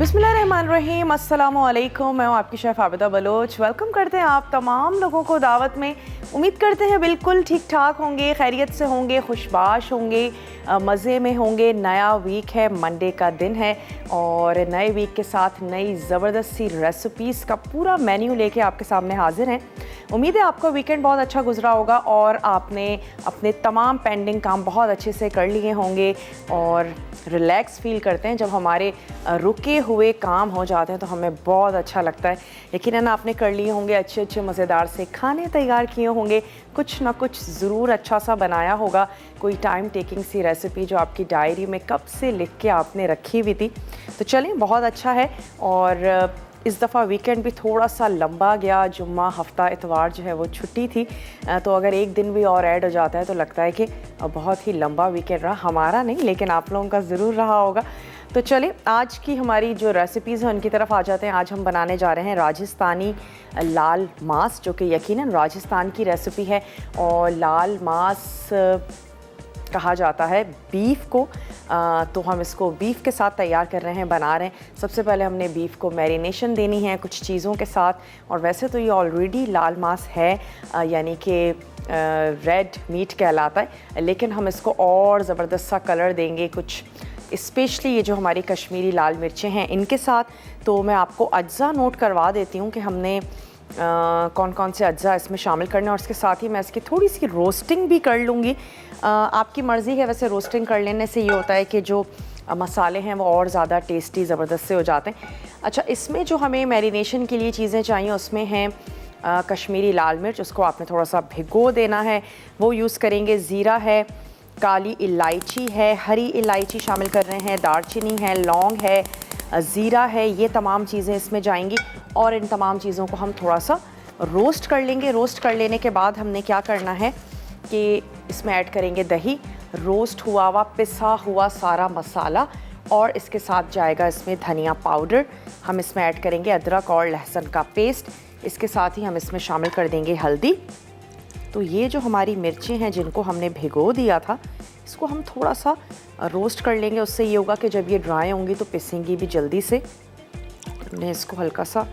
बिस्मिल्लाहिर्रहमानिर्रहीम, अस्सलामु अलैकुम। मैं हूँ आपकी शेफ़ आबिदा बलोच। वेलकम करते हैं आप तमाम लोगों को दावत में। उम्मीद करते हैं बिल्कुल ठीक ठाक होंगे, खैरियत से होंगे, खुशबाश होंगे, मज़े में होंगे। नया वीक है, मंडे का दिन है और नए वीक के साथ नई ज़बरदस्त सी रेसिपीज़ का पूरा मेन्यू लेके आपके सामने हाजिर हैं। उम्मीद है आपका वीकेंड बहुत अच्छा गुजरा होगा और आपने अपने तमाम पेंडिंग काम बहुत अच्छे से कर लिए होंगे और रिलैक्स फील करते हैं। जब हमारे रुके हुए काम हो जाते हैं तो हमें बहुत अच्छा लगता है। यकीनन आपने कर लिए होंगे, अच्छे अच्छे मज़ेदार से खाने तैयार किए होंगे, कुछ ना कुछ ज़रूर अच्छा सा बनाया होगा। कोई टाइम टेकिंग सी रेसिपी जो आपकी डायरी में कब से लिख के आपने रखी हुई थी। तो चलें, बहुत अच्छा है। और इस दफ़ा वीकेंड भी थोड़ा सा लंबा गया। जुम्मा, हफ्ता, इतवार जो है वो छुट्टी थी, तो अगर एक दिन भी और ऐड हो जाता है तो लगता है कि बहुत ही लंबा वीकेंड रहा। हमारा नहीं, लेकिन आप लोगों का ज़रूर रहा होगा। तो चलिए, आज की हमारी जो रेसिपीज़ हैं उनकी तरफ आ जाते हैं। आज हम बनाने जा रहे हैं राजस्थानी लाल मांस, जो कि यकीनन राजस्थान की रेसिपी है। और लाल मांस कहा जाता है बीफ को, तो हम इसको बीफ के साथ तैयार कर रहे हैं, बना रहे हैं। सबसे पहले हमने बीफ को मैरिनेशन देनी है कुछ चीज़ों के साथ। और वैसे तो ये ऑलरेडी लाल मांस है, यानी कि रेड मीट कहलाता है, लेकिन हम इसको और ज़बरदस्त सा कलर देंगे कुछ, स्पेशली ये जो हमारी कश्मीरी लाल मिर्चें हैं इनके साथ। तो मैं आपको अज्जा नोट करवा देती हूँ कि हमने कौन कौन से अज्जा इसमें शामिल करने, और इसके साथ ही मैं इसकी थोड़ी सी रोस्टिंग भी कर लूँगी। आपकी मर्ज़ी है, वैसे रोस्टिंग कर लेने से ये होता है कि जो मसाले हैं वो और ज़्यादा टेस्टी ज़बरदस्त से हो जाते हैं। अच्छा, इसमें जो हमें मैरिनेशन के लिए चीज़ें चाहिए उसमें हैं कश्मीरी लाल मिर्च, उसको आपने थोड़ा सा भिगो देना है, वो यूज़ करेंगे। ज़ीरा है, काली इलायची है, हरी इलायची शामिल कर रहे हैं, दालचीनी है, लौंग है, ज़ीरा है, ये तमाम चीज़ें इसमें जाएंगी। और इन तमाम चीज़ों को हम थोड़ा सा रोस्ट कर लेंगे। रोस्ट कर लेने के बाद हमने क्या करना है कि इसमें ऐड करेंगे दही, रोस्ट हुआ पिसा हुआ सारा मसाला, और इसके साथ जाएगा इसमें धनिया पाउडर। हम इसमें ऐड करेंगे अदरक और लहसुन का पेस्ट। इसके साथ ही हम इसमें शामिल कर देंगे हल्दी। तो ये जो हमारी मिर्चें हैं जिनको हमने भिगो दिया था, इसको हम थोड़ा सा रोस्ट कर लेंगे। उससे ये होगा कि जब ये ड्राई होंगी तो पिसेंगी भी जल्दी से। हमने इसको हल्का सा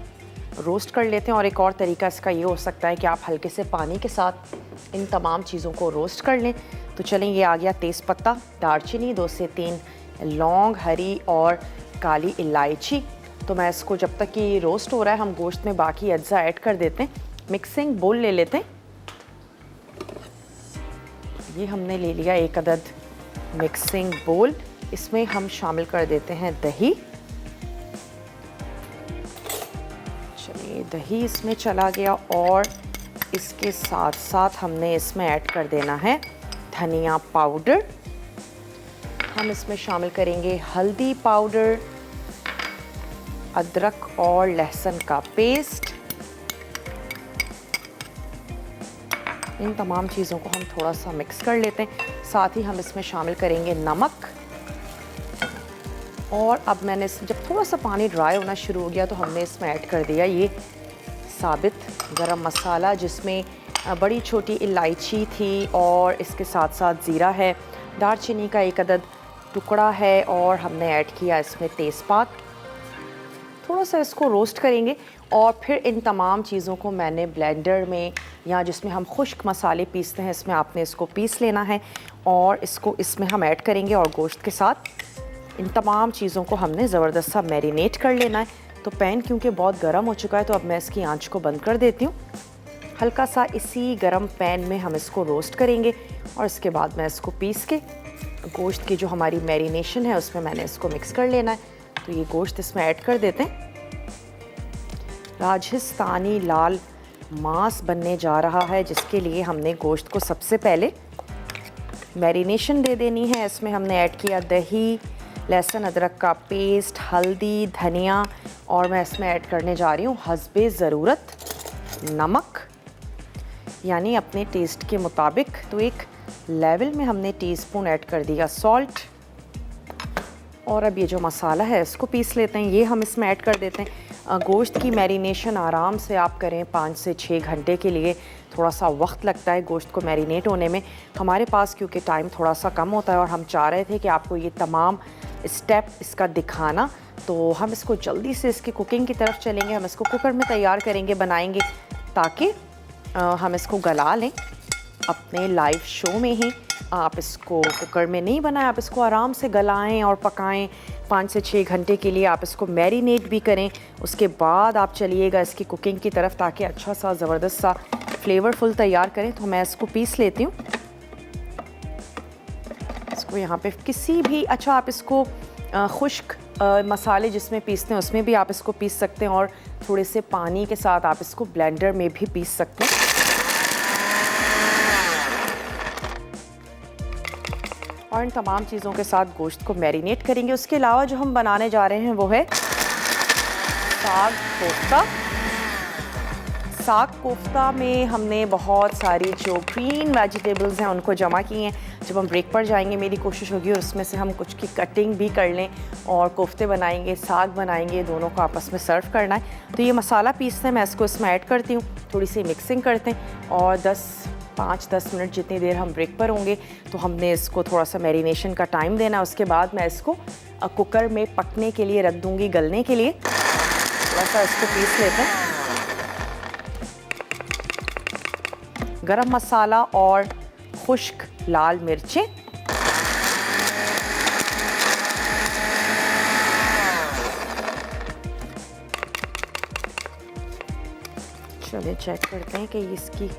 रोस्ट कर लेते हैं। और एक और तरीका इसका ये हो सकता है कि आप हल्के से पानी के साथ इन तमाम चीज़ों को रोस्ट कर लें। तो चलें, ये आ गया तेज़पत्ता, दालचीनी, 2 से 3 लौंग, हरी और काली इलायची। तो मैं इसको, जब तक कि रोस्ट हो रहा है, हम गोश्त में बाकी अज्जा ऐड कर देते हैं। मिक्सिंग बोल ले लेते हैं। ये हमने ले लिया एक अदद मिक्सिंग बोल। इसमें हम शामिल कर देते हैं दही। चलिए, दही इसमें चला गया। और इसके साथ साथ हमने इसमें ऐड कर देना है धनिया पाउडर। हम इसमें शामिल करेंगे हल्दी पाउडर, अदरक और लहसुन का पेस्ट। इन तमाम चीज़ों को हम थोड़ा सा मिक्स कर लेते हैं। साथ ही हम इसमें शामिल करेंगे नमक। और अब मैंने जब थोड़ा सा पानी ड्राई होना शुरू हो गया तो हमने इसमें ऐड कर दिया ये साबित गरम मसाला, जिसमें बड़ी छोटी इलायची थी और इसके साथ साथ ज़ीरा है, दालचीनी का एक अदद टुकड़ा है, और हमने ऐड किया इसमें तेज़पात। थोड़ा सा इसको रोस्ट करेंगे और फिर इन तमाम चीज़ों को मैंने ब्लेंडर में, या जिसमें हम खुश्क मसाले पीसते हैं, इसमें आपने इसको पीस लेना है। और इसको इसमें हम ऐड करेंगे और गोश्त के साथ इन तमाम चीज़ों को हमने ज़बरदस्त सा मैरिनेट कर लेना है। तो पैन क्योंकि बहुत गर्म हो चुका है तो अब मैं इसकी आंच को बंद कर देती हूँ। हल्का सा इसी गर्म पैन में हम इसको रोस्ट करेंगे और इसके बाद मैं इसको पीस के गोश्त की जो हमारी मैरिनेशन है उसमें मैंने इसको मिक्स कर लेना है। तो ये गोश्त इसमें ऐड कर देते हैं। राजस्थानी लाल मांस बनने जा रहा है, जिसके लिए हमने गोश्त को सबसे पहले मैरिनेशन दे देनी है। इसमें हमने ऐड किया दही, लहसुन अदरक का पेस्ट, हल्दी, धनिया, और मैं इसमें ऐड करने जा रही हूँ हस्बे ज़रूरत नमक, यानी अपने टेस्ट के मुताबिक। तो एक लेवल में हमने टीस्पून ऐड कर दिया सॉल्ट। और अब ये जो मसाला है इसको पीस लेते हैं, ये हम इसमें ऐड कर देते हैं। गोश्त की मैरिनेशन आराम से आप करें 5 से 6 घंटे के लिए। थोड़ा सा वक्त लगता है गोश्त को मैरिनेट होने में। हमारे पास क्योंकि टाइम थोड़ा सा कम होता है और हम चाह रहे थे कि आपको ये तमाम स्टेप इसका दिखाना। तो हम इसको जल्दी से इसकी कुकिंग की तरफ चलेंगे। हम इसको कुकर में तैयार करेंगे, बनाएंगे, ताकि हम इसको गला लें अपने लाइव शो में ही। आप इसको कुकर में नहीं बनाएं, आप इसको आराम से गलाएं और पकाएं 5 से 6 घंटे के लिए। आप इसको मैरिनेट भी करें, उसके बाद आप चलिएगा इसकी कुकिंग की तरफ, ताकि अच्छा सा ज़बरदस्त सा फ्लेवरफुल तैयार करें। तो मैं इसको पीस लेती हूँ। इसको यहाँ पे किसी भी, अच्छा आप इसको खुश्क मसाले जिसमें पीसते हैं उसमें भी आप इसको पीस सकते हैं, और थोड़े से पानी के साथ आप इसको ब्लेंडर में भी पीस सकते हैं। और इन तमाम चीज़ों के साथ गोश्त को मैरिनेट करेंगे। उसके अलावा जो हम बनाने जा रहे हैं वो है साग कोफ्ता। साग कोफ्ता में हमने बहुत सारी जो ग्रीन वेजिटेबल्स हैं उनको जमा किए हैं। जब हम ब्रेक पर जाएंगे मेरी कोशिश होगी और उसमें से हम कुछ की कटिंग भी कर लें और कोफ्ते बनाएंगे, साग बनाएंगे, दोनों को आपस में सर्व करना है। तो ये मसाला पीसते हैं, मैं इसको इसमें ऐड करती हूँ, थोड़ी सी मिक्सिंग करते हैं, और 5-10 मिनट जितनी देर हम ब्रेक पर होंगे तो हमने इसको थोड़ा सा मैरिनेशन का टाइम देना। उसके बाद मैं इसको कुकर में पकने के लिए रख दूँगी, गलने के लिए। थोड़ा सा इसको पीस लेते हैं। गरम मसाला और खुश्क लाल मिर्चें, चलिए चेक करते हैं कि इसकी,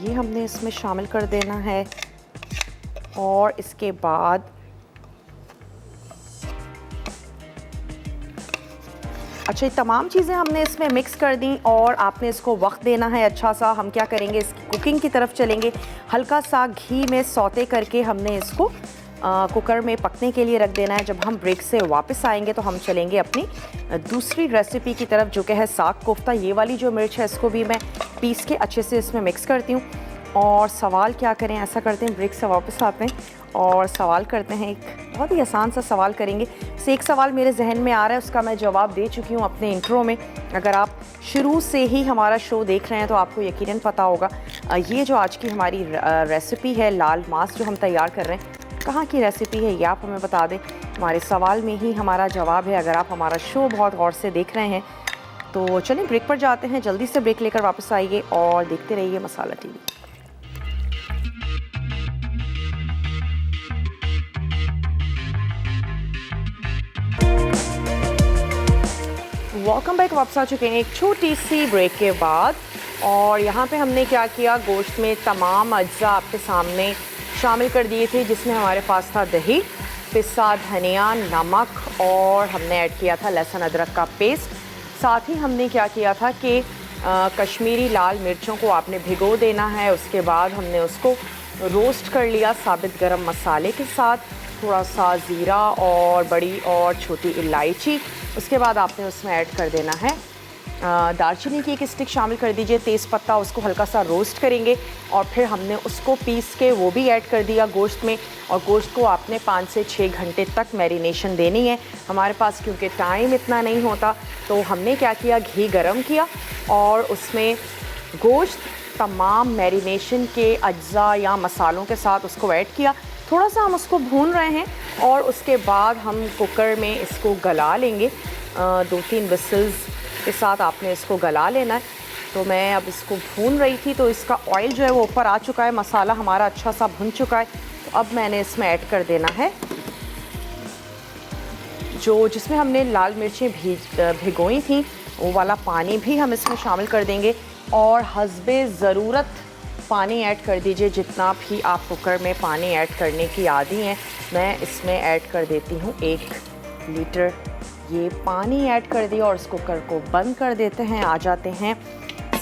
ये हमने इसमें शामिल कर देना है। और इसके बाद अच्छा, ये तमाम चीज़ें हमने इसमें मिक्स कर दी और आपने इसको वक्त देना है अच्छा सा। हम क्या करेंगे, इसकी कुकिंग की तरफ चलेंगे। हल्का सा घी में सौते करके हमने इसको कुकर में पकने के लिए रख देना है। जब हम ब्रेक से वापस आएंगे तो हम चलेंगे अपनी दूसरी रेसिपी की तरफ, जो कि है साग कोफ्ता। ये वाली जो मिर्च है इसको भी मैं पीस के अच्छे से इसमें मिक्स करती हूँ। और सवाल क्या करें, ऐसा करते हैं, ब्रेक से वापस आते हैं और सवाल करते हैं। एक बहुत ही आसान सा सवाल करेंगे। एक सवाल मेरे जहन में आ रहा है, उसका मैं जवाब दे चुकी हूँ अपने इंट्रो में। अगर आप शुरू से ही हमारा शो देख रहे हैं तो आपको यकीनन पता होगा। ये जो आज की हमारी रेसिपी है, लाल मांस जो हम तैयार कर रहे हैं, कहाँ की रेसिपी है ये आप हमें बता दें। हमारे सवाल में ही हमारा जवाब है, अगर आप हमारा शो बहुत गौर से देख रहे हैं। तो चलिए ब्रेक पर जाते हैं, जल्दी से ब्रेक लेकर वापस आइए और देखते रहिए मसाला टीवी। Welcome back. वापस आ चुके हैं एक छोटी सी ब्रेक के बाद। और यहाँ पे हमने क्या किया, गोश्त में तमाम अज्जा आपके सामने शामिल कर दिए थे, जिसमें हमारे पास था दही, पिसा धनिया, नमक, और हमने ऐड किया था लहसुन अदरक का पेस्ट। साथ ही हमने क्या किया था कि कश्मीरी लाल मिर्चों को आपने भिगो देना है। उसके बाद हमने उसको रोस्ट कर लिया साबित गरम मसाले के साथ, थोड़ा सा ज़ीरा और बड़ी और छोटी इलायची। उसके बाद आपने उसमें ऐड कर देना है दालचीनी की एक स्टिक शामिल कर दीजिए, तेज़पत्ता, उसको हल्का सा रोस्ट करेंगे और फिर हमने उसको पीस के वो भी ऐड कर दिया गोश्त में। और गोश्त को आपने 5 से 6 घंटे तक मैरिनेशन देनी है। हमारे पास क्योंकि टाइम इतना नहीं होता तो हमने क्या किया, घी गरम किया और उसमें गोश्त तमाम मैरिनेशन के अज्जा या मसालों के साथ उसको ऐड किया। थोड़ा सा हम उसको भून रहे हैं और उसके बाद हम कुकर में इसको गला लेंगे। 2-3 विसल्स के साथ आपने इसको गला लेना है। तो मैं अब इसको भून रही थी तो इसका ऑयल जो है वो ऊपर आ चुका है, मसाला हमारा अच्छा सा भुन चुका है। तो अब मैंने इसमें ऐड कर देना है जिसमें हमने लाल मिर्चें भिगोई थी, वो वाला पानी भी हम इसमें शामिल कर देंगे। और हस्बे ज़रूरत पानी ऐड कर दीजिए, जितना भी आप कुकर में पानी ऐड करने की आदी हैं। मैं इसमें ऐड कर देती हूँ 1 लीटर ये पानी ऐड कर दिया और इस कुकर को बंद कर देते हैं। आ जाते हैं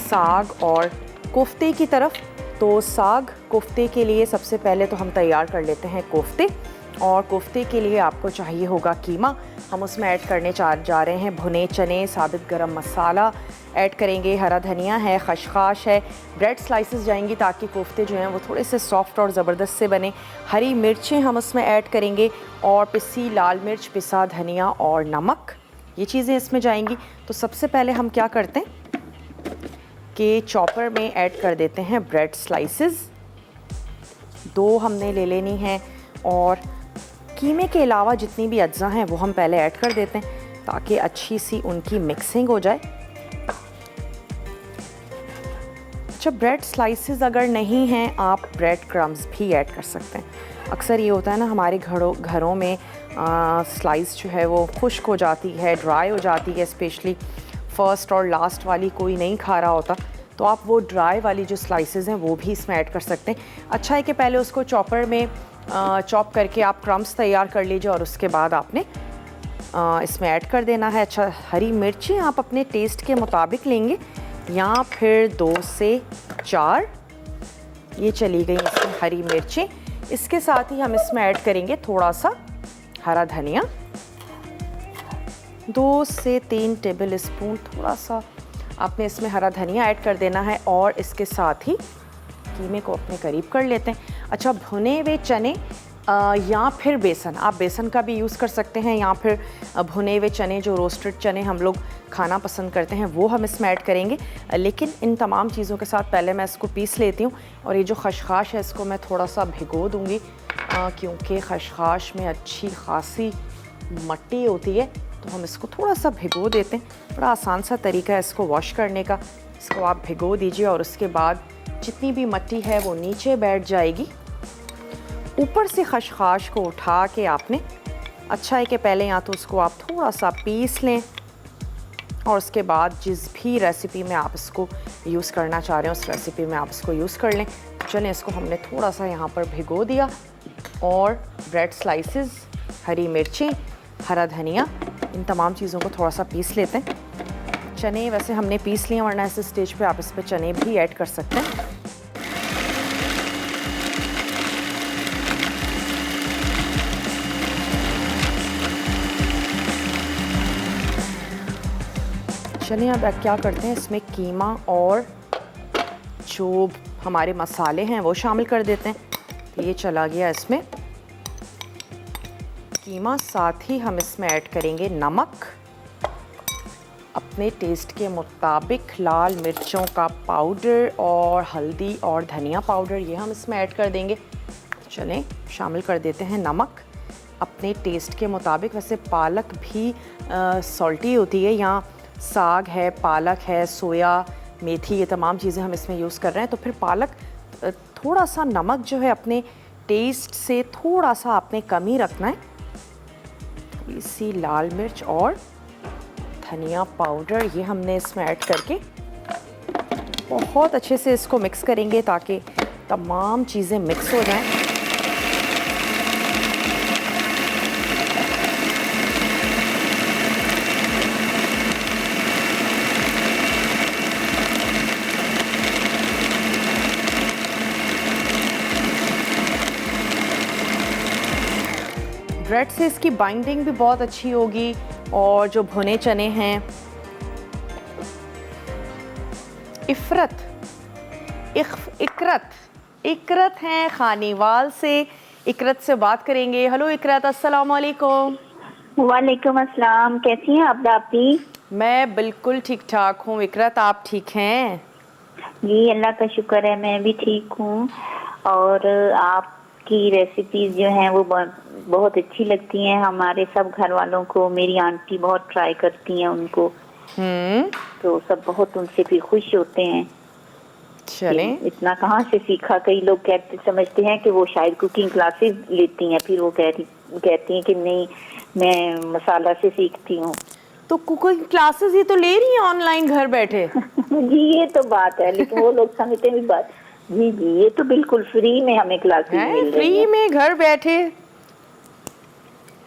साग और कोफ्ते की तरफ। तो साग कोफ्ते के लिए सबसे पहले तो हम तैयार कर लेते हैं कोफ्ते। और कोफ्ते के लिए आपको चाहिए होगा कीमा। हम उसमें ऐड करने जा रहे हैं भुने चने, साबित गरम मसाला ऐड करेंगे, हरा धनिया है, खशखाश है, ब्रेड स्लाइसेस जाएंगी ताकि कोफ्ते जो हैं वो थोड़े से सॉफ्ट और ज़बरदस्त से बने। हरी मिर्चें हम उसमें ऐड करेंगे और पिसी लाल मिर्च, पिसा धनिया और नमक, ये चीज़ें इसमें जाएंगी। तो सबसे पहले हम क्या करते हैं कि चॉपर में ऐड कर देते हैं ब्रेड स्लाइसेस। 2 हमने ले लेनी है और कीमे के अलावा जितनी भी अज्जा हैं वो हम पहले ऐड कर देते हैं ताकि अच्छी सी उनकी मिक्सिंग हो जाए। अच्छा, ब्रेड स्लाइसेस अगर नहीं हैं आप ब्रेड क्रम्स भी ऐड कर सकते हैं। अक्सर ये होता है ना हमारे घरों में स्लाइस जो है वो खुश्क हो जाती है, ड्राई हो जाती है, स्पेशली फ़र्स्ट और लास्ट वाली कोई नहीं खा रहा होता, तो आप वो ड्राई वाली जो स्लाइसेस हैं वो भी इसमें ऐड कर सकते हैं। अच्छा है कि पहले उसको चॉपर में चॉप करके आप क्रम्स तैयार कर लीजिए और उसके बाद आपने इसमें ऐड कर देना है। अच्छा, हरी मिर्ची आप अपने टेस्ट के मुताबिक लेंगे या फिर 2 से 4, ये चली गई इसमें हरी मिर्ची। इसके साथ ही हम इसमें ऐड करेंगे थोड़ा सा हरा धनिया, 2 से 3 टेबल स्पून थोड़ा सा आपने इसमें हरा धनिया ऐड कर देना है और इसके साथ ही कीमे को अपने करीब कर लेते हैं। अच्छा, भुने हुए चने या फिर बेसन, आप बेसन का भी यूज़ कर सकते हैं या फिर भुने हुए चने जो रोस्टेड चने हम लोग खाना पसंद करते हैं वो हम इसमें ऐड करेंगे। लेकिन इन तमाम चीज़ों के साथ पहले मैं इसको पीस लेती हूँ और ये जो खशखाश है इसको मैं थोड़ा सा भिगो दूँगी क्योंकि खशखाश में अच्छी खासी मट्टी होती है, तो हम इसको थोड़ा सा भिगो देते हैं। बड़ा आसान सा तरीका है इसको वॉश करने का। इसको आप भिगो दीजिए और उसके बाद जितनी भी मट्टी है वो नीचे बैठ जाएगी। ऊपर से खशखाश को उठा के आपने, अच्छा है कि पहले या तो उसको आप थोड़ा सा पीस लें और उसके बाद जिस भी रेसिपी में आप इसको यूज़ करना चाह रहे हैं उस रेसिपी में आप इसको यूज़ कर लें। चलें, इसको हमने थोड़ा सा यहाँ पर भिगो दिया और ब्रेड स्लाइसेस, हरी मिर्ची, हरा धनिया, इन तमाम चीज़ों को थोड़ा सा पीस लेते हैं। चने वैसे हमने पीस लिए, वरना इस स्टेज पे आप इस पर चने भी ऐड कर सकते हैं। चलिए अब क्या करते हैं, इसमें कीमा और जो हमारे मसाले हैं वो शामिल कर देते हैं। तो ये चला गया इसमें कीमा, साथ ही हम इसमें ऐड करेंगे नमक अपने टेस्ट के मुताबिक, लाल मिर्चों का पाउडर और हल्दी और धनिया पाउडर ये हम इसमें ऐड कर देंगे। चलें, शामिल कर देते हैं नमक अपने टेस्ट के मुताबिक। वैसे पालक भी सॉल्टी होती है, यहाँ साग है, पालक है, सोया मेथी, ये तमाम चीज़ें हम इसमें यूज़ कर रहे हैं, तो फिर पालक थोड़ा सा नमक जो है अपने टेस्ट से थोड़ा सा आपने कम ही रखना है। थोड़ी सी लाल मिर्च और धनिया पाउडर ये हमने इसमें ऐड करके बहुत अच्छे से इसको मिक्स करेंगे ताकि तमाम चीज़ें मिक्स हो जाएं। ब्रेड से इसकी बाइंडिंग भी बहुत अच्छी होगी और जो भुने चने हैं, इकरत हैं खानीवाल से। इकरत से बात करेंगे। हेलो इकरत, अस्सलाम वालेकुम। वालेकुम अस्सलाम, कैसी हैं आप दापी? मैं बिल्कुल ठीक ठाक हूँ। इकरत, आप ठीक हैं? जी अल्लाह का शुक्र है, मैं भी ठीक हूँ। और आपकी रेसिपीज जो हैं वो बहुत अच्छी लगती हैं हमारे सब घर वालों को। मेरी आंटी बहुत ट्राई करती हैं उनको, तो सब बहुत उनसे भी खुश होते हैं। चलें, इतना कहाँ से सीखा? कई लोग समझते हैं कि वो शायद कुकिंग क्लासेस लेती हैं, फिर वो कहती हैं कि नहीं मैं मसाला से सीखती हूँ। तो कुकिंग क्लासेस ही तो ले रही हैं ऑनलाइन घर बैठे। जी ये तो बात है, लेकिन वो लोग समझते हैं बात। जी जी, ये तो बिल्कुल फ्री में हमें क्लासेस मिल रही हैं, फ्री में घर बैठे,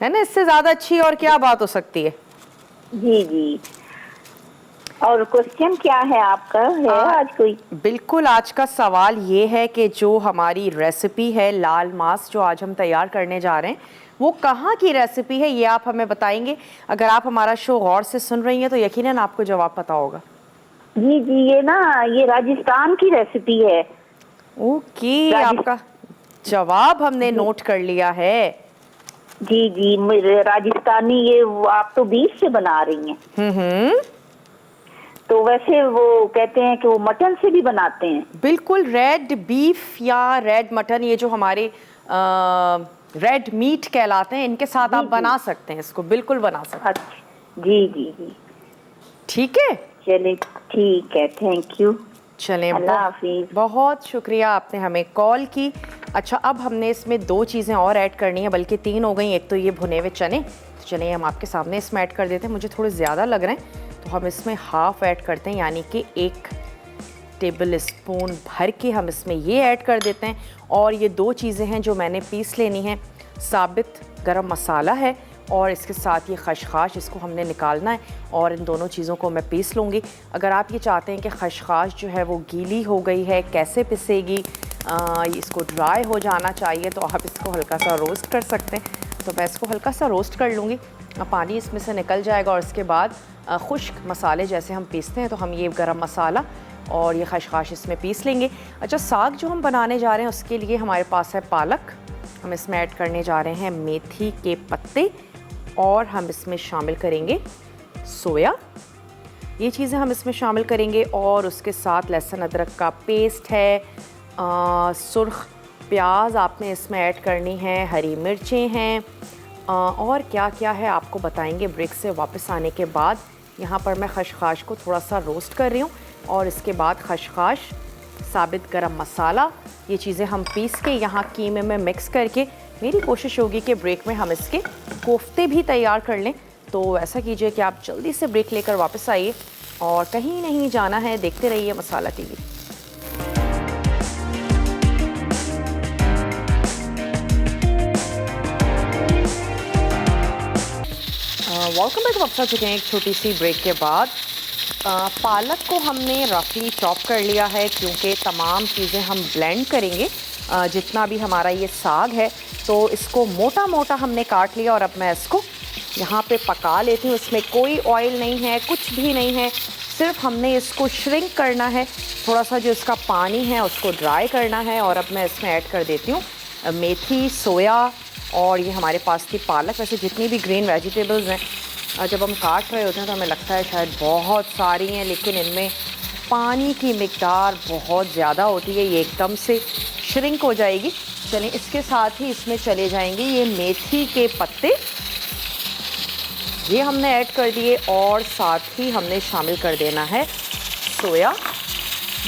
है ना? इससे ज्यादा अच्छी और क्या बात हो सकती है? जी जी। और क्वेश्चन क्या है आपका? है आज कोई? बिल्कुल, आज का सवाल ये है कि जो हमारी रेसिपी है लाल मांस जो आज हम तैयार करने जा रहे हैं वो कहाँ की रेसिपी है, ये आप हमें बताएंगे। अगर आप हमारा शो गौर से सुन रही हैं तो यकीनन आपको जवाब पता होगा। जी जी, ये राजस्थान की रेसिपी है। ओके, आपका जवाब हमने नोट कर लिया है। जी जी, राजस्थानी ये आप तो बीफ से बना रही हैं। तो वैसे वो कहते हैं कि वो मटन से भी बनाते हैं। बिल्कुल, रेड बीफ या रेड मटन, ये जो हमारे रेड मीट कहलाते हैं, इनके साथ आप बना सकते हैं इसको, बिल्कुल बना सकते हैं। अच्छा जी जी जी, ठीक है, चलिए ठीक है, थैंक यू। चलें, अल्लाह हाफिज। बहुत शुक्रिया आपने हमें कॉल की। अच्छा, अब हमने इसमें 2 चीज़ें और ऐड करनी है, बल्कि 3 हो गई। एक तो ये भुने हुए चने, तो चलिए हम आपके सामने इसमें ऐड कर देते हैं। मुझे थोड़े ज़्यादा लग रहे हैं तो हम इसमें हाफ़ ऐड करते हैं, यानी कि 1 टेबल स्पून भर के हम इसमें ये ऐड कर देते हैं। और ये 2 चीज़ें हैं जो मैंने पीस लेनी है। साबित गरम मसाला है और इसके साथ ये खशखाश, इसको हमने निकालना है और इन दोनों चीज़ों को मैं पीस लूँगी। अगर आप ये चाहते हैं कि खशखाश जो है वो गीली हो गई है, कैसे पिसेगी, इसको ड्राई हो जाना चाहिए, तो आप इसको हल्का सा रोस्ट कर सकते हैं। तो मैं इसको हल्का सा रोस्ट कर लूँगी, पानी इसमें से निकल जाएगा और इसके बाद खुश्क मसाले जैसे हम पीसते हैं, तो हम ये गरम मसाला और ये खशखाश इसमें पीस लेंगे। अच्छा, साग जो हम बनाने जा रहे हैं उसके लिए हमारे पास है पालक, हम इसमें ऐड करने जा रहे हैं मेथी के पत्ते और हम इसमें शामिल करेंगे सोया, ये चीज़ें हम इसमें शामिल करेंगे। और उसके साथ लहसुन अदरक का पेस्ट है, सुर्ख प्याज आपने इसमें ऐड करनी है, हरी मिर्चें हैं, और क्या क्या है आपको बताएंगे ब्रेक से वापस आने के बाद। यहाँ पर मैं खशखाश को थोड़ा सा रोस्ट कर रही हूँ और इसके बाद खशखाश, साबित गरम मसाला, ये चीज़ें हम पीस के यहाँ कीमे में मिक्स करके, मेरी कोशिश होगी कि ब्रेक में हम इसके कोफ्ते भी तैयार कर लें। तो ऐसा कीजिए कि आप जल्दी से ब्रेक लेकर वापस आइए और कहीं नहीं जाना है, देखते रहिए मसाला टीवी। वेलकम बैक, वापस आ चुके हैं एक छोटी सी ब्रेक के बाद। पालक को हमने रफली चॉप कर लिया है क्योंकि तमाम चीज़ें हम ब्लेंड करेंगे। जितना भी हमारा ये साग है तो इसको मोटा मोटा हमने काट लिया और अब मैं इसको यहाँ पे पका लेती हूँ। इसमें कोई ऑयल नहीं है, कुछ भी नहीं है, सिर्फ हमने इसको श्रिंक करना है, थोड़ा सा जो इसका पानी है उसको ड्राई करना है। और अब मैं इसमें ऐड कर देती हूँ मेथी, सोया और ये हमारे पास की पालक। वैसे जितनी भी ग्रीन वेजिटेबल्स हैं जब हम काट रहे होते हैं तो हमें लगता है शायद बहुत सारी हैं, लेकिन इनमें पानी की मिकदार बहुत ज़्यादा होती है, ये एकदम से श्रिंक हो जाएगी। चलिए, इसके साथ ही इसमें चले जाएंगे ये मेथी के पत्ते, ये हमने ऐड कर दिए और साथ ही हमने शामिल कर देना है सोया।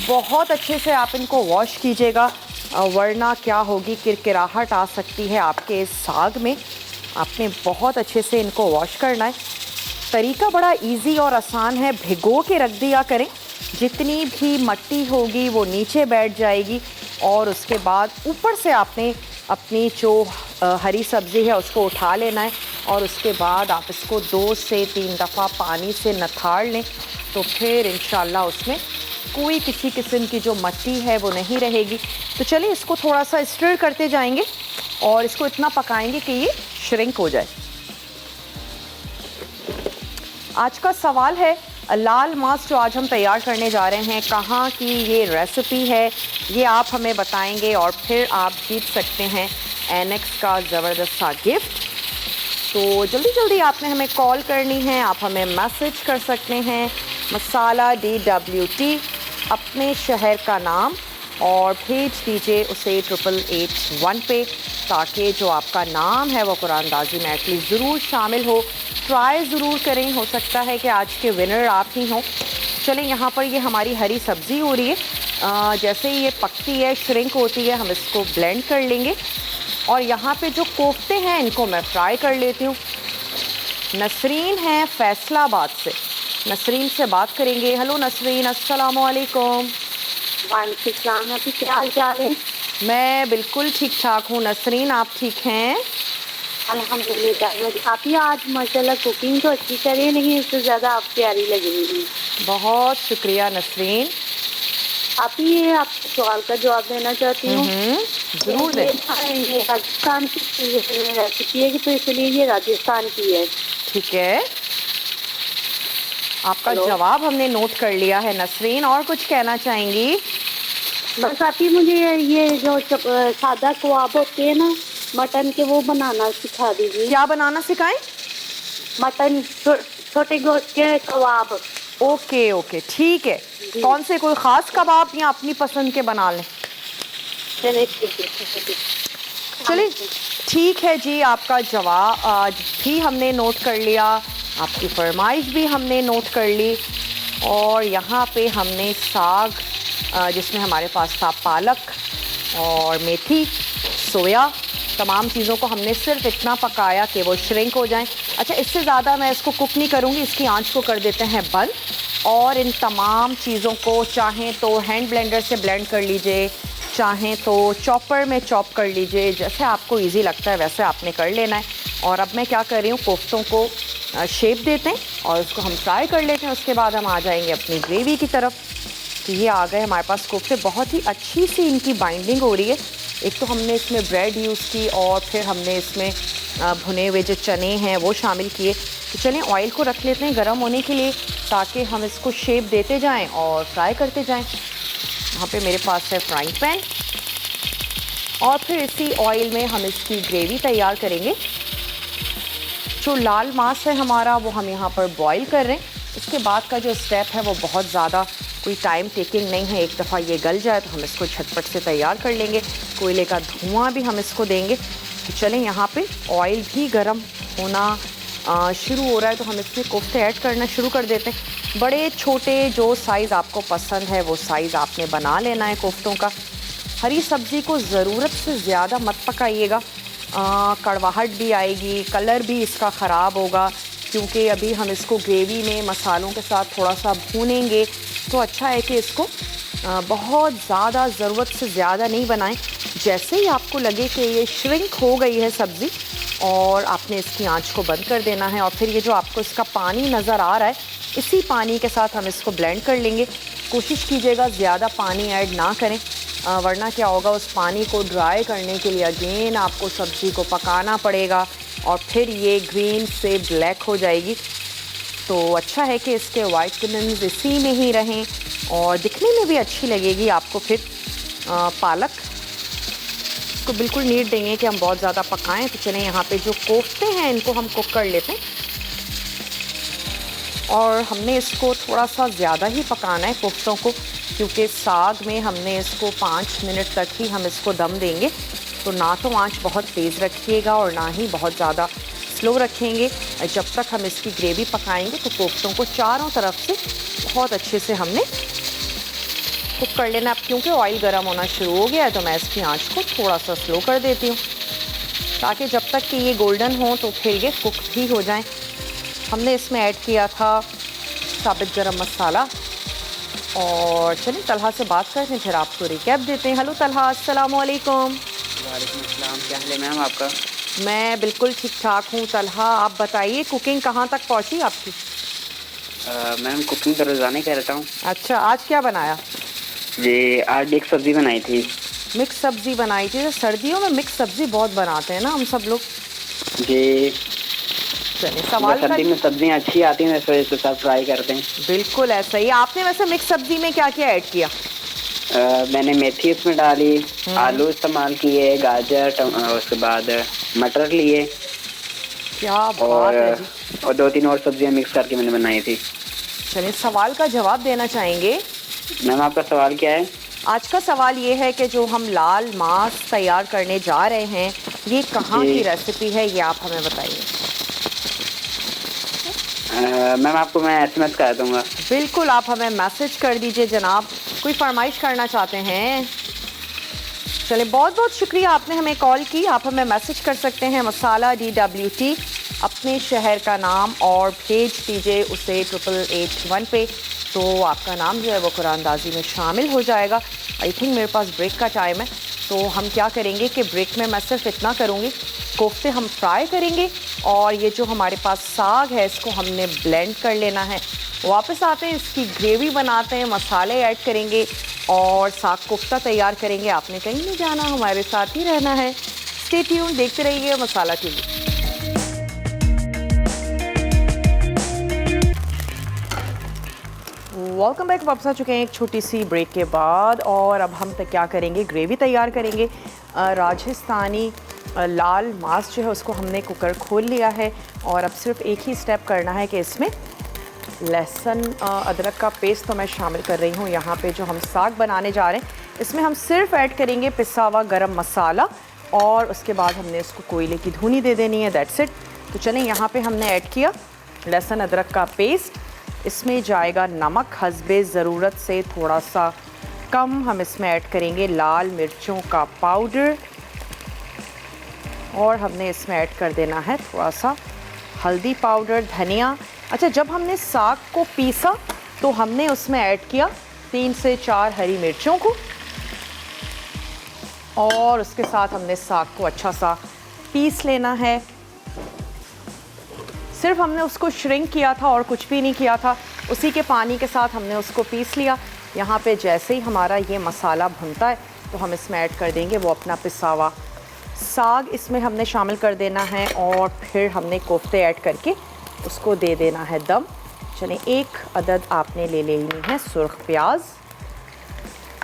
बहुत अच्छे से आप इनको वॉश कीजिएगा, वरना क्या होगी, किरकिराहट आ सकती है आपके इस साग में। आपने बहुत अच्छे से इनको वॉश करना है। तरीका बड़ा इजी और आसान है, भिगो के रख दिया करें, जितनी भी मट्टी होगी वो नीचे बैठ जाएगी और उसके बाद ऊपर से आपने अपनी जो हरी सब्ज़ी है उसको उठा लेना है और उसके बाद आप इसको 2 से 3 दफ़ा पानी से नथाड़ लें, तो फिर इंशाल्लाह उसमें कोई किसी किस्म की जो मट्टी है वो नहीं रहेगी। तो चलिए, इसको थोड़ा सा स्टर करते जाएंगे और इसको इतना पकाएंगे कि ये श्रिंक हो जाए। आज का सवाल है, लाल मांस जो आज हम तैयार करने जा रहे हैं, कहाँ की ये रेसिपी है, ये आप हमें बताएंगे और फिर आप जीत सकते हैं एनेक्स का ज़बरदस्त सा गिफ्ट। तो जल्दी जल्दी आपने हमें कॉल करनी है, आप हमें मैसेज कर सकते हैं मसाला DWT, अपने शहर का नाम, और भेज दीजिए उसे 8881 पे, ताकि जो आपका नाम है वो कुरानदाजी में एटलीस्ट ज़रूर शामिल हो। ट्राई ज़रूर करें, हो सकता है कि आज के विनर आप ही हों। चलें, यहाँ पर ये हमारी हरी सब्ज़ी हो रही है, जैसे ही ये पकती है, श्रिंक होती है, हम इसको ब्लेंड कर लेंगे। और यहाँ पे जो कोफ्ते हैं इनको मैं फ्राई कर लेती हूँ। नसरीन है फैसलाबाद से, नसरीन से बात करेंगे। हेलो नसरीन, अस्सलाम वालेकुम। वालेकुम सलाम, आपकी क्या हाल चाल है? मैं बिल्कुल ठीक ठाक हूँ नसरीन, आप ठीक हैं? अल्हम्दुलिल्लाह। आप ही आज माशाल्लाह कुकिंग तो अच्छी कर रही है, लेकिन इससे ज़्यादा आप प्यारी लग रही हैं। बहुत शुक्रिया नसरीन। आप ही आपके सवाल का जवाब देना चाहती हूँ। ज़रूर दें। ये राजस्थान की रेसिपी है, तो इसलिए ये राजस्थान की है। ठीक है, आपका जवाब हमने नोट कर लिया है नसरीन, और कुछ कहना चाहेंगी? बस आप ही मुझे ये जो सादा कबाब होते हैं ना मटन के, वो बनाना सिखा दीजिए। क्या बनाना सिखाएं? मटन छोटे गोश्त के कबाब। ओके ओके, ठीक है। कौन से, कोई ख़ास कबाब या अपनी पसंद के बना लें? चलिए ठीक है। चलिए ठीक है जी, आपका जवाब आज भी हमने नोट कर लिया, आपकी फरमाइश भी हमने नोट कर ली। और यहाँ पे हमने साग जिसमें हमारे पास था पालक और मेथी, सोया, तमाम चीज़ों को हमने सिर्फ इतना पकाया कि वो श्रिंक हो जाएं। अच्छा, इससे ज़्यादा मैं इसको कुक नहीं करूँगी, इसकी आंच को कर देते हैं बंद। और इन तमाम चीज़ों को चाहें तो हैंड ब्लेंडर से ब्लेंड कर लीजिए, चाहें तो चॉपर में चॉप कर लीजिए, जैसे आपको इजी लगता है वैसे आपने कर लेना है। और अब मैं क्या कर रही हूँ, कोफ्तों को शेप देते हैं और उसको हम फ्राई कर लेते हैं। उसके बाद हम आ जाएंगे अपनी ग्रेवी की तरफ। तो ये आ गए हमारे पास कोफ्ते, बहुत ही अच्छी सी इनकी बाइंडिंग हो रही है। एक तो हमने इसमें ब्रेड यूज़ की और फिर हमने इसमें भुने हुए जो चने हैं वो शामिल किए। तो चलें ऑयल को रख लेते हैं गर्म होने के लिए, ताकि हम इसको शेप देते जाएं और फ्राई करते जाएं। यहाँ पे मेरे पास है फ्राइंग पैन और फिर इसी ऑयल में हम इसकी ग्रेवी तैयार करेंगे। जो लाल मांस है हमारा वो हम यहाँ पर बॉईल कर रहे हैं। इसके बाद का जो स्टेप है वो बहुत ज़्यादा कोई टाइम टेकिंग नहीं है, एक दफ़ा ये गल जाए तो हम इसको झटपट से तैयार कर लेंगे। कोयले का धुआं भी हम इसको देंगे। तो चलें, यहाँ पे ऑयल भी गर्म होना शुरू हो रहा है तो हम इसमें कोफ्ते ऐड करना शुरू कर देते हैं। बड़े छोटे जो साइज़ आपको पसंद है वो साइज़ आपने बना लेना है कोफ्तों का। हरी सब्ज़ी को ज़रूरत से ज़्यादा मत पकाइएगा, कड़वाहट भी आएगी, कलर भी इसका ख़राब होगा, क्योंकि अभी हम इसको ग्रेवी में मसालों के साथ थोड़ा सा भूनेंगे। तो अच्छा है कि इसको बहुत ज़्यादा ज़रूरत से ज़्यादा नहीं बनाएं। जैसे ही आपको लगे कि ये श्रिंक हो गई है सब्ज़ी और आपने इसकी आंच को बंद कर देना है। और फिर ये जो आपको इसका पानी नज़र आ रहा है, इसी पानी के साथ हम इसको ब्लेंड कर लेंगे। कोशिश कीजिएगा ज़्यादा पानी ऐड ना करें, वरना क्या होगा, उस पानी को ड्राई करने के लिए अगेन आपको सब्ज़ी को पकाना पड़ेगा और फिर ये ग्रीन से ब्लैक हो जाएगी। तो अच्छा है कि इसके वाइटमिन्स इसी में ही रहें और दिखने में भी अच्छी लगेगी आपको। फिर पालक को बिल्कुल नीड देंगे कि हम बहुत ज़्यादा पकाएं। तो चलें, यहाँ पे जो कोफ्ते हैं इनको हम कुक कर लेते हैं और हमने इसको थोड़ा सा ज़्यादा ही पकाना है कोफ्तों को, क्योंकि साग में हमने इसको 5 मिनट तक ही हम इसको दम देंगे। तो ना तो आंच बहुत तेज़ रखिएगा और ना ही बहुत ज़्यादा स्लो रखेंगे। जब तक हम इसकी ग्रेवी पकाएंगे तो कोफ्तों को चारों तरफ से बहुत अच्छे से हमने कुक कर लेना। अब क्योंकि ऑयल गर्म होना शुरू हो गया है तो मैं इसकी आंच को थोड़ा सा स्लो कर देती हूँ, ताकि जब तक कि ये गोल्डन हो तो फिर ये कुक भी हो जाएं। हमने इसमें ऐड किया था साबित गरम मसाला। और चलिए तलहा से बात करते हैं, फिर आपको रिकैप देते हैं। हेलो तलहा, अस्सलाम वालेकुम। वालेकुम अस्सलाम, क्या हाल है मैम आपका? मैं बिल्कुल ठीक ठाक हूँ। तलहा, आप बताइए कुकिंग कहाँ तक पहुँची आपकी? मैम कुकिंग तो रोज़ाना ही करता हूँ। अच्छा, आज क्या बनाया? जी, आज एक सब्ज़ी बनाई थी। मिक्स सब्ज़ी बनाई थी। सर्दियों में मिक्स सब्ज़ी बहुत बनाते हैं ना हम सब लोग। जी, चलिए सवाल सर्दी में सब्जियाँ अच्छी आती हैं, इस वजह से सब फ्राई करते हैं। बिल्कुल ऐसा ही। आपने वैसे मिक्स सब्ज़ी में क्या क्या ऐड किया? मैंने मेथी इसमें डाली, आलू इस्तेमाल किए, गाजर, उसके बाद मटर लिए, क्या बात है जी। और 2-3 और सब्जियाँ मिक्स करके मैंने बनाई थी। चलिए सवाल का जवाब देना चाहेंगे। मैम आपका सवाल क्या है? आज का सवाल ये है कि जो हम लाल मांस तैयार करने जा रहे हैं, ये कहाँ की रेसिपी है, ये आप हमें बताइए। मैम आपको मैं SMS कर दूँगा। बिल्कुल, आप हमें मैसेज कर दीजिए जनाब। कोई फरमाइश करना चाहते हैं? चलिए, बहुत बहुत शुक्रिया आपने हमें कॉल की। आप हमें मैसेज कर सकते हैं मसाला DWT, अपने शहर का नाम, और भेज दीजिए उसे 8881 पे। तो आपका नाम जो है वो कुरानदाजी में शामिल हो जाएगा। आई थिंक मेरे पास ब्रेक का टाइम है, तो हम क्या करेंगे कि ब्रेक में मैं सिर्फ इतना करूँगी, कोफ्ते हम फ्राई करेंगे और ये जो हमारे पास साग है इसको हमने ब्लेंड कर लेना है। वापस आते हैं, इसकी ग्रेवी बनाते हैं, मसाले ऐड करेंगे और साग कोफ्ता तैयार करेंगे। आपने कहीं नहीं जाना, हमारे साथ ही रहना है। स्टे ट्यून, देखते रहिए मसाला TV। Welcome back. वापस आ चुके हैं एक छोटी सी ब्रेक के बाद, और अब हम क्या करेंगे, ग्रेवी तैयार करेंगे। राजस्थानी लाल मांस जो है उसको हमने कुकर खोल लिया है और अब सिर्फ एक ही स्टेप करना है कि इसमें लहसुन अदरक का पेस्ट तो मैं शामिल कर रही हूँ। यहाँ पे जो हम साग बनाने जा रहे हैं इसमें हम सिर्फ ऐड करेंगे पिसा हुआ गरम मसाला और उसके बाद हमने इसको कोयले की धुनी दे देनी है। That's it. तो चलें, यहाँ पे हमने ऐड किया लहसुन अदरक का पेस्ट, इसमें जाएगा नमक हस्बे ज़रूरत से थोड़ा सा कम। हम इसमें ऐड करेंगे लाल मिर्चों का पाउडर और हमने इसमें ऐड कर देना है थोड़ा सा हल्दी पाउडर, धनिया। अच्छा, जब हमने साग को पीसा तो हमने उसमें ऐड किया 3 से 4 हरी मिर्चों को और उसके साथ हमने साग को अच्छा सा पीस लेना है। सिर्फ हमने उसको श्रिंक किया था और कुछ भी नहीं किया था, उसी के पानी के साथ हमने उसको पीस लिया। यहाँ पे जैसे ही हमारा ये मसाला भुनता है तो हम इसमें ऐड कर देंगे वो अपना पिसा हुआ साग, इसमें हमने शामिल कर देना है और फिर हमने कोफ्ते ऐड करके उसको दे देना है दम। चलें, 1 अदद आपने ले लेनी है सुर्ख प्याज।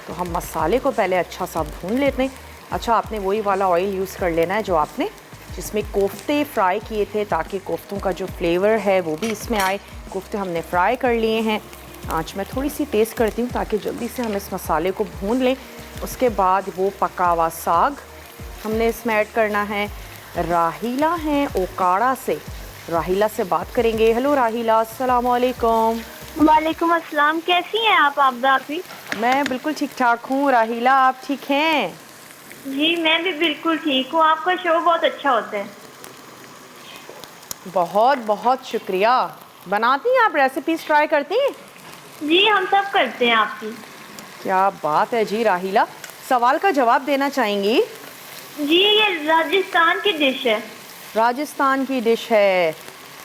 तो हम मसाले को पहले अच्छा सा भून लेते हैं। अच्छा, आपने वही वाला ऑयल यूज़ कर लेना है जो आपने जिसमें कोफ्ते फ्राई किए थे, ताकि कोफ्तों का जो फ्लेवर है वो भी इसमें आए। कोफ्ते हमने फ्राई कर लिए हैं। आँच मैं थोड़ी सी तेज़ करती हूँ ताकि जल्दी से हम इस मसाले को भून लें। उसके बाद वो पका हुआ साग हमने इसमें ऐड करना है। राहिला हैं ओकाड़ा से, राहिला से बात करेंगे। हेलो राहिला, अस्सलाम वालेकुम। वालेकुम अस्सलाम। कैसी हैं आप आफी? मैं बिल्कुल ठीक ठाक हूँ। राहिला, आप ठीक हैं? जी मैं भी बिल्कुल ठीक हूँ। आपका शो बहुत अच्छा होता है। बहुत बहुत शुक्रिया। बनाती हैं आप? रेसिपीज़ ट्राई करती हैं? जी हम सब करते हैं आपकी। क्या बात है जी। राहिला, सवाल का जवाब देना चाहेंगी? जी ये राजस्थान की डिश है। राजस्थान की डिश है।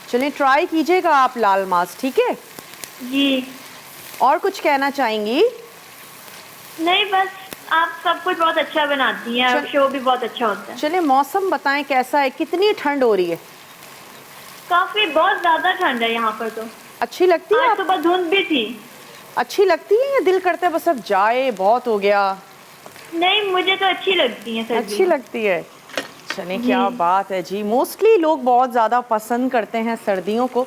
चलें, ट्राई कीजिएगा आप लाल मांस, ठीक है? जी। और कुछ कहना चाहेंगी? नहीं बस, आप सब कुछ बहुत अच्छा बनाती हैं और शो भी बहुत अच्छा होता है। चलें, मौसम बताएं कैसा है, कितनी ठंड हो रही है? काफी बहुत ज्यादा ठंड है यहाँ पर। तो अच्छी लगती है? आज सुबह धुंध भी थी। अच्छी लगती है या दिल करता है बस अब जाए, बहुत हो गया? नहीं मुझे तो अच्छी लगती है। अच्छी लगती है। चलें, क्या बात है जी। मोस्टली लोग बहुत ज़्यादा पसंद करते हैं सर्दियों को।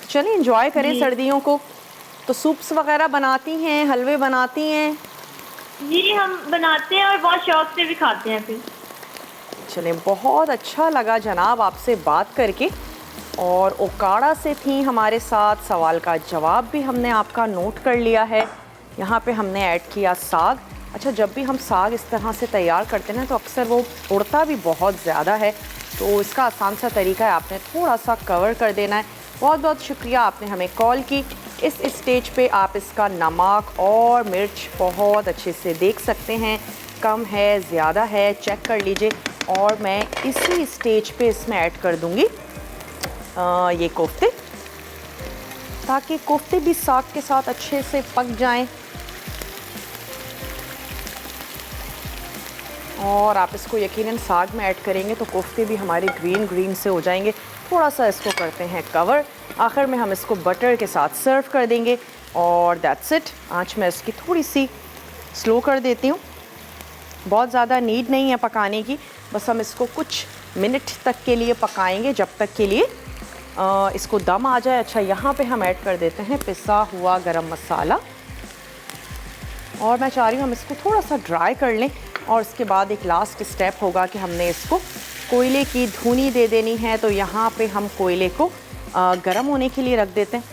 चलें, एंजॉय करें सर्दियों को। तो सूप्स वगैरह बनाती हैं, हलवे बनाती हैं? जी हम बनाते हैं और बहुत शौक से भी खाते हैं फिर। चलें, बहुत अच्छा लगा जनाब आपसे बात करके। और ओकाड़ा से थी हमारे साथ, सवाल का जवाब भी हमने आपका नोट कर लिया है। यहाँ पे हमने ऐड किया साग। अच्छा, जब भी हम साग इस तरह से तैयार करते हैं ना तो अक्सर वो उड़ता भी बहुत ज़्यादा है, तो इसका आसान सा तरीका है, आपने थोड़ा सा कवर कर देना है। बहुत बहुत शुक्रिया आपने हमें कॉल की। इस स्टेज पे आप इसका नमक और मिर्च बहुत अच्छे से देख सकते हैं, कम है ज़्यादा है चेक कर लीजिए। और मैं इसी स्टेज पे इसमें ऐड कर दूँगी ये कोफ्ते, ताकि कोफ्ते भी साग के साथ अच्छे से पक जाएं। और आप इसको यकीनन साग में ऐड करेंगे तो कोफ्ते भी हमारे ग्रीन ग्रीन से हो जाएंगे। थोड़ा सा इसको करते हैं कवर। आखिर में हम इसको बटर के साथ सर्व कर देंगे और दैट्स इट। आँच मैं इसकी थोड़ी सी स्लो कर देती हूँ, बहुत ज़्यादा नीड नहीं है पकाने की, बस हम इसको कुछ मिनट तक के लिए पकाएंगे जब तक के लिए इसको दम आ जाए। अच्छा, यहाँ पे हम ऐड कर देते हैं पिसा हुआ गरम मसाला और मैं चाह रही हूँ हम इसको थोड़ा सा ड्राई कर लें। और इसके बाद एक लास्ट स्टेप होगा कि हमने इसको कोयले की धुनी दे देनी है। तो यहाँ पे हम कोयले को गरम होने के लिए रख देते हैं।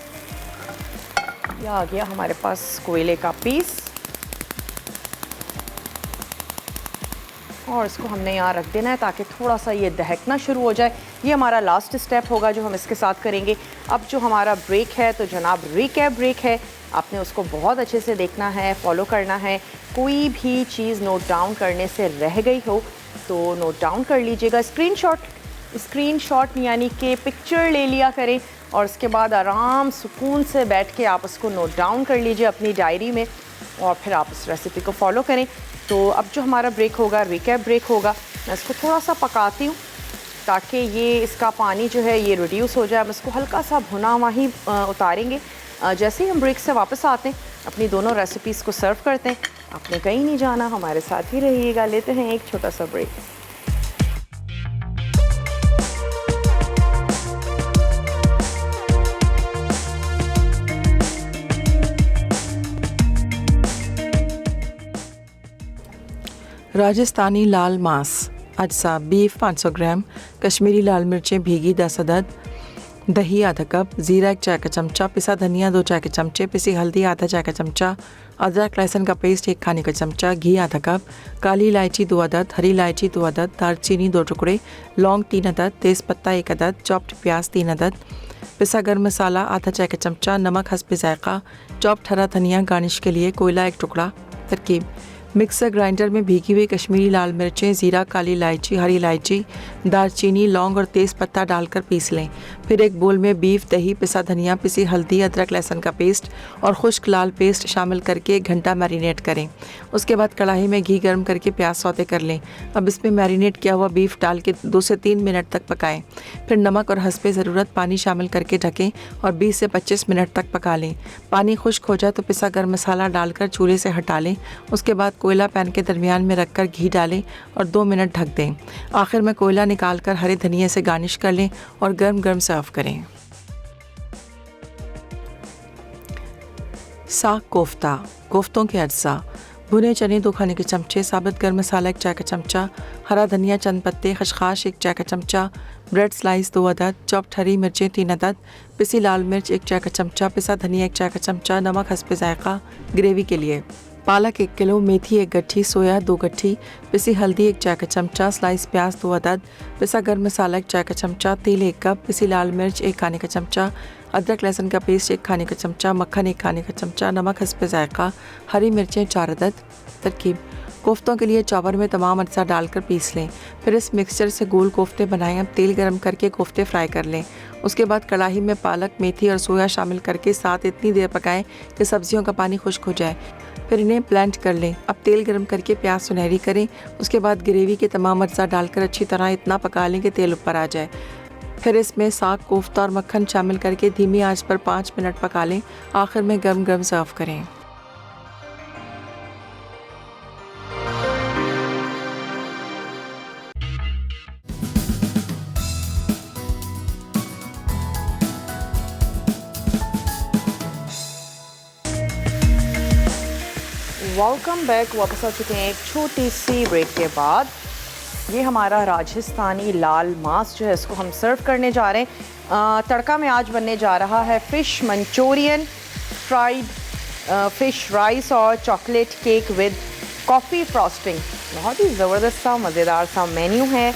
यह आ गया हमारे पास कोयले का पीस और इसको हमने यहाँ रख देना है ताकि थोड़ा सा ये दहकना शुरू हो जाए। ये हमारा लास्ट स्टेप होगा जो हम इसके साथ करेंगे। अब जो हमारा ब्रेक है तो जनाब रिकैप ब्रेक है, आपने उसको बहुत अच्छे से देखना है, फॉलो करना है। कोई भी चीज़ नोट डाउन करने से रह गई हो तो नोट डाउन कर लीजिएगा। स्क्रीनशॉट यानी कि पिक्चर ले लिया करें और उसके बाद आराम सुकून से बैठ के आप उसको नोट डाउन कर लीजिए अपनी डायरी में और फिर आप उस रेसिपी को फॉलो करें। तो अब जो हमारा ब्रेक होगा, रिकैप ब्रेक होगा, मैं इसको थोड़ा सा पकाती हूँ ताकि ये इसका पानी जो है ये रिड्यूस हो जाए। हम इसको हल्का सा भुना हुआ ही उतारेंगे। जैसे ही हम ब्रेक से वापस आते हैं अपनी दोनों रेसिपीज़ को सर्व करते हैं। आपने कहीं नहीं जाना, हमारे साथ ही रहिएगा। लेते हैं एक छोटा सा ब्रेक। राजस्थानी लाल मांस अज्जा बीफ 500 ग्राम, कश्मीरी लाल मिर्चें भीगी 10 अदद, दही आधा कप, ज़ीरा 1 चाय का चमचा, पिसा धनिया 2 चाय के चमचे, पिसी हल्दी आधा चाय का चमचा, अदरक लहसुन का पेस्ट 1 खाने का चमचा, घी आधा कप, काली इलायची 2 अदद, हरी इलायची 2 अदद, दालचीनी 2 टुकड़े, लौंग 3 अदद, तेज़पत्ता 1 अदद, चॉप्ड प्याज 3 अदद, पिसा गर्म मसाला आधा चाय का चमचा, नमक हस्ब ज़ायक़ा, चॉप्ड हरा धनिया गार्निश के लिए, कोयला 1 टुकड़ा। तरकीब: मिक्सर ग्राइंडर में भीगी हुई कश्मीरी लाल मिर्चें, ज़ीरा, काली इलायची, हरी इलायची, दालचीनी, लौंग और तेज़पत्ता डालकर पीस लें। फिर एक बोल में बीफ, दही, पिसा धनिया, पिसी हल्दी, अदरक लहसुन का पेस्ट और खुश्क लाल पेस्ट शामिल करके 1 घंटा मैरिनेट करें। उसके बाद कढ़ाई में घी गर्म करके प्याज सौते कर लें। अब इसमें मैरिनेट किया हुआ बीफ डाल के 2 से 3 मिनट तक पकाएं। फिर नमक और हस्बे ज़रूरत पानी शामिल करके ढकें और 20 से 25 मिनट तक पका लें। पानी खुश्क हो जाए तो पिसा गर्म मसाला डालकर चूल्हे से हटा लें। उसके बाद कोयला पैन के दरमियान में रखकर घी डालें और 2 मिनट ढक दें। आखिर में कोयला निकालकर हरे धनिया से गार्निश कर लें और गर्म गर्म सर्व करें। साग कोफ्ता। कोफ्तों के अज्जा: भुने चने 2 खाने के चमचे, साबुत गर्म मसाला 1 चाय का चमचा, हरा धनिया चंद पत्ते, खसखस 1 चाय का चमचा, ब्रेड स्लाइस 2 अदद, चॉप्ड हरी मिर्चें 3 अदद, पिसी लाल मिर्च 1 चाय का चमचा, पिसा धनिया 1 चाय का चमचा, नमक हस्ब ज़ायक़ा। ग्रेवी के लिए: पालक 1 किलो, मेथी 1 गट्ठी, सोया 2 गट्ठी, पिसी हल्दी 1 चाय का चमचा, स्लाइस प्याज 2 अदद, पिसा गर्म मसाला 1 चाय का चमचा, तेल 1 कप, पिसी लाल मिर्च 1 खाने का चमचा, अदरक लहसुन का पेस्ट 1 खाने का चमचा, मक्खन 1 खाने का चमचा, नमक हस्ब ज़ायक़ा, हरी मिर्चें 4 अदद। तरकीब: कोफ्तों के लिए चॉपर में तमाम अज्जा डालकर पीस लें। फिर इस मिक्सचर से गोल कोफ्ते बनाएं। अब तेल गरम करके कोफ्ते फ्राई कर लें। उसके बाद कढ़ाई में पालक, मेथी और सोया शामिल करके साथ इतनी देर पकाएं कि सब्जियों का पानी खुश्क हो जाए। फिर इन्हें ब्लेंड कर लें। अब तेल गरम करके प्याज सुनहरी करें। उसके बाद ग्रेवी के तमाम अज्जा डालकर अच्छी तरह इतना पका लें कि तेल ऊपर आ जाए। फिर इसमें साग, कोफ्ता और मक्खन शामिल करके धीमी आंच पर 5 मिनट पका लें। आखिर में गर्म गर्म सर्व करें। Welcome back. वापस आ चुके हैं एक छोटी सी ब्रेक के बाद। ये हमारा राजस्थानी लाल मांस जो है इसको हम सर्व करने जा रहे हैं। तड़का में आज बनने जा रहा है fish Manchurian, fried fish rice और chocolate cake with coffee frosting. बहुत ही ज़बरदस्त सा मज़ेदार सा मेन्यू है।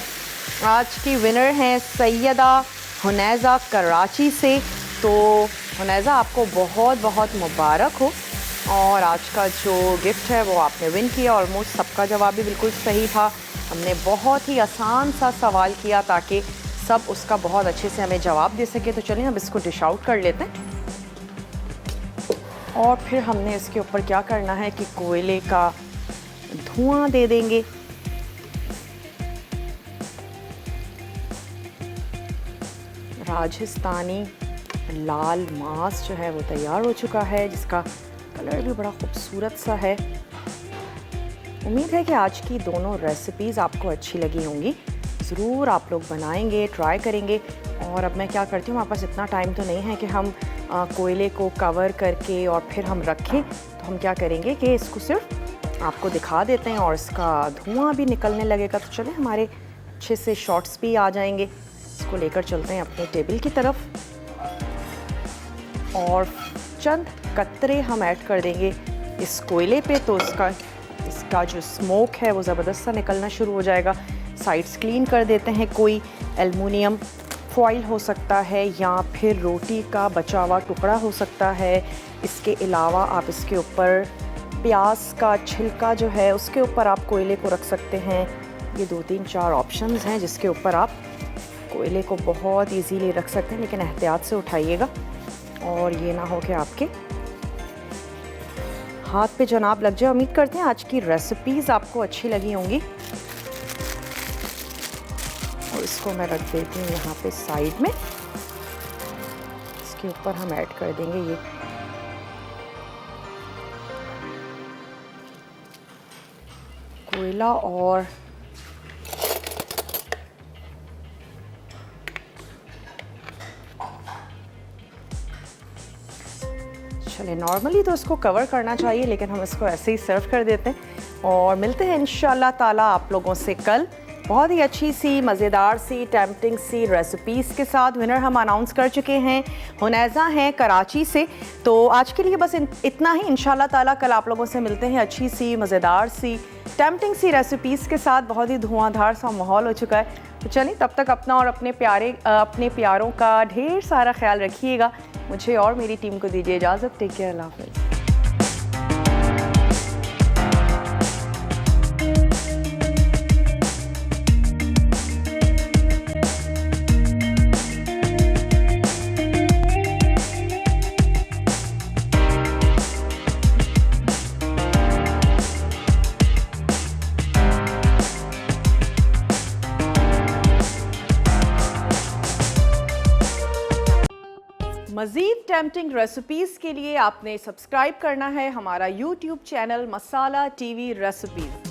आज की विनर हैं सैयदा हुनैज़ा कराची से। तो हुनैज़ा, आपको बहुत बहुत मुबारक हो। और आज का जो गिफ्ट है वो आपने विन किया। ऑलमोस्ट सबका जवाब भी बिल्कुल सही था। हमने बहुत ही आसान सा सवाल किया ताकि सब उसका बहुत अच्छे से हमें जवाब दे सके। तो चलिए अब इसको डिश आउट कर लेते हैं। और फिर हमने इसके ऊपर क्या करना है कि कोयले का धुआं दे देंगे। राजस्थानी लाल मांस जो है वो तैयार हो चुका है, जिसका कलर भी बड़ा खूबसूरत सा है। उम्मीद है कि आज की दोनों रेसिपीज़ आपको अच्छी लगी होंगी। ज़रूर आप लोग बनाएंगे, ट्राई करेंगे। और अब मैं क्या करती हूँ, हमारे पास इतना टाइम तो नहीं है कि हम कोयले को कवर करके और फिर हम रखें। तो हम क्या करेंगे कि इसको सिर्फ आपको दिखा देते हैं और इसका धुआं भी निकलने लगेगा। तो चलें, हमारे अच्छे से शॉट्स भी आ जाएंगे। इसको लेकर चलते हैं अपने टेबल की तरफ और चंद कतरे हम ऐड कर देंगे इस कोयले पे। तो इसका जो स्मोक है वो ज़बरदस्त सा निकलना शुरू हो जाएगा। साइड्स क्लीन कर देते हैं। कोई एल्युमिनियम फॉइल हो सकता है या फिर रोटी का बचा हुआ टुकड़ा हो सकता है। इसके अलावा आप इसके ऊपर प्याज का छिलका जो है उसके ऊपर आप कोयले को रख सकते हैं। ये 2-3-4 ऑप्शंस हैं जिसके ऊपर आप कोयले को बहुत इजीली रख सकते हैं, लेकिन एहतियात से उठाइएगा और ये ना हो कि आपके हाथ पे जनाब लग जाए। उम्मीद करते हैं आज की रेसिपीज़ आपको अच्छी लगी होंगी। और इसको मैं रख देती हूँ यहाँ पे साइड में। इसके ऊपर हम ऐड कर देंगे ये कोयला। और चलिए, नॉर्मली तो इसको कवर करना चाहिए, लेकिन हम इसको ऐसे ही सर्व कर देते हैं और मिलते हैं इंशाल्लाह ताला आप लोगों से कल बहुत ही अच्छी सी मज़ेदार सी टेम्पटिंग सी रेसिपीज़ के साथ विनर हम अनाउंस कर चुके हैं। हुनैज़ा हैं कराची से। तो आज के लिए बस इतना ही। इंशाल्लाह ताला कल आप लोगों से मिलते हैं अच्छी सी मज़ेदार सी टेम्पटिंग सी रेसिपीज़ के साथ। बहुत ही धुआंधार सा माहौल हो चुका है। तो चलिए तब तक अपना और अपने प्यारों का ढेर सारा ख्याल रखिएगा। मुझे और मेरी टीम को दीजिए इजाज़त। टेक केयर, अल्लाह हाफ़िज़। मज़ीद टेम्पटिंग रेसिपीज़ के लिए आपने सब्सक्राइब करना है हमारा YouTube चैनल मसाला TV रेसिपीज़।